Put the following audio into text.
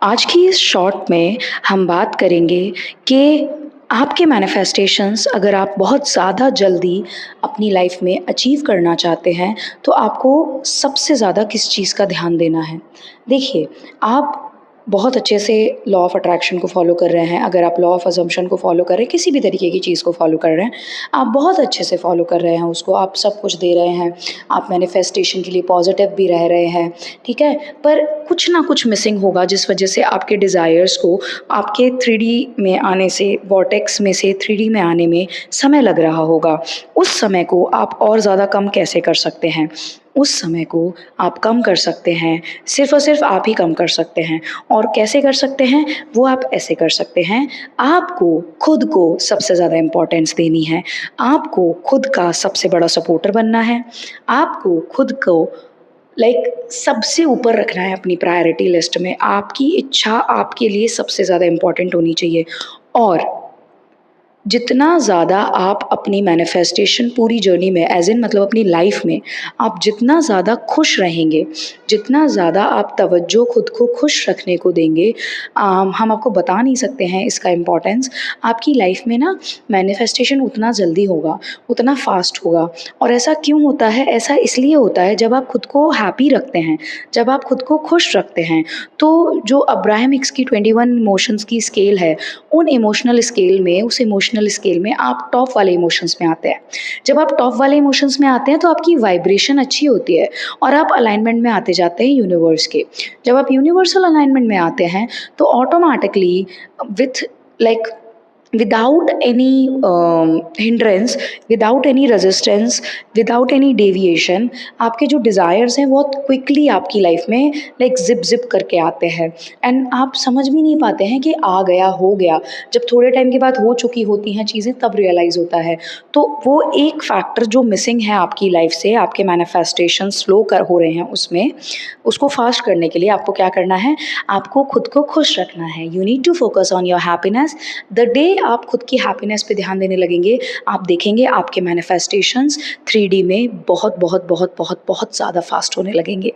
आज की इस शॉर्ट में हम बात करेंगे कि आपके मैनिफेस्टेशंस अगर आप बहुत ज़्यादा जल्दी अपनी लाइफ में अचीव करना चाहते हैं, तो आपको सबसे ज़्यादा किस चीज़ का ध्यान देना है। देखिए, आप बहुत अच्छे से लॉ ऑफ़ अट्रैक्शन को फ़ॉलो कर रहे हैं, अगर आप लॉ ऑफ़ असम्पशन को फ़ॉलो कर रहे हैं, किसी भी तरीके की चीज़ को फ़ॉलो कर रहे हैं, आप बहुत अच्छे से फ़ॉलो कर रहे हैं उसको, आप सब कुछ दे रहे हैं, आप मैनिफेस्टेशन के लिए पॉज़िटिव भी रह रहे हैं, ठीक है? पर कुछ ना कुछ मिसिंग होगा जिस वजह से आपके डिज़ायर्स को आपके 3D में आने से, वॉर्टेक्स में से 3D में आने में समय लग रहा होगा। उस समय को आप और ज़्यादा कम कैसे कर सकते हैं? उस समय को आप कम कर सकते हैं, सिर्फ़ और सिर्फ़ आप ही कम कर सकते हैं। और कैसे कर सकते हैं? वो आप ऐसे कर सकते हैं, आपको खुद को सबसे ज़्यादा इम्पोर्टेंस देनी है, आपको खुद का सबसे बड़ा सपोर्टर बनना है, आपको खुद को सबसे ऊपर रखना है अपनी प्रायोरिटी लिस्ट में। आपकी इच्छा आपके लिए सबसे ज़्यादा इम्पोर्टेंट होनी चाहिए। और जितना ज़्यादा आप अपनी मैनिफेस्टेशन पूरी जर्नी में एज़ इन मतलब अपनी लाइफ में आप जितना ज़्यादा खुश रहेंगे, जितना ज़्यादा आप तवज्जो खुद को खुश रखने को देंगे, हम आपको बता नहीं सकते हैं इसका इम्पोर्टेंस। आपकी लाइफ में ना मैनिफेस्टेशन उतना जल्दी होगा, उतना फ़ास्ट होगा। और ऐसा क्यों होता है? ऐसा इसलिए होता है जब आप खुद को हैप्पी रखते हैं, जब आप खुद को खुश रखते हैं, तो जो अब्राहमिक्स की 21 इमोशंस की स्केल है, उन इमोशनल स्केल में उस इमोशनल स्केल में आप टॉप वाले इमोशंस में आते हैं। जब आप टॉप वाले इमोशंस में आते हैं तो आपकी वाइब्रेशन अच्छी होती है और आप अलाइनमेंट में आते जाते हैं यूनिवर्स के। जब आप यूनिवर्सल अलाइनमेंट में आते हैं तो automatically with like without any hindrance, without any resistance, without any deviation, आपके जो डिज़ायर्स हैं बहुत क्विकली आपकी लाइफ में ज़िप ज़िप करके आते हैं। एंड आप समझ भी नहीं पाते हैं कि आ गया, हो गया। जब थोड़े टाइम के बाद हो चुकी होती हैं चीज़ें तब रियलाइज़ होता है। तो वो एक फैक्टर जो मिसिंग है आपकी लाइफ से, आपके मैनिफेस्टेशन स्लो कर हो रहे हैं उसमें, उसको फास्ट करने के लिए आपको क्या करना है? आपको खुद को खुश रखना है। You need to focus on your happiness. The day आप खुद की हैप्पीनेस पे ध्यान देने लगेंगे, आप देखेंगे आपके मैनिफेस्टेशंस 3D में बहुत बहुत बहुत बहुत बहुत ज़्यादा फास्ट होने लगेंगे।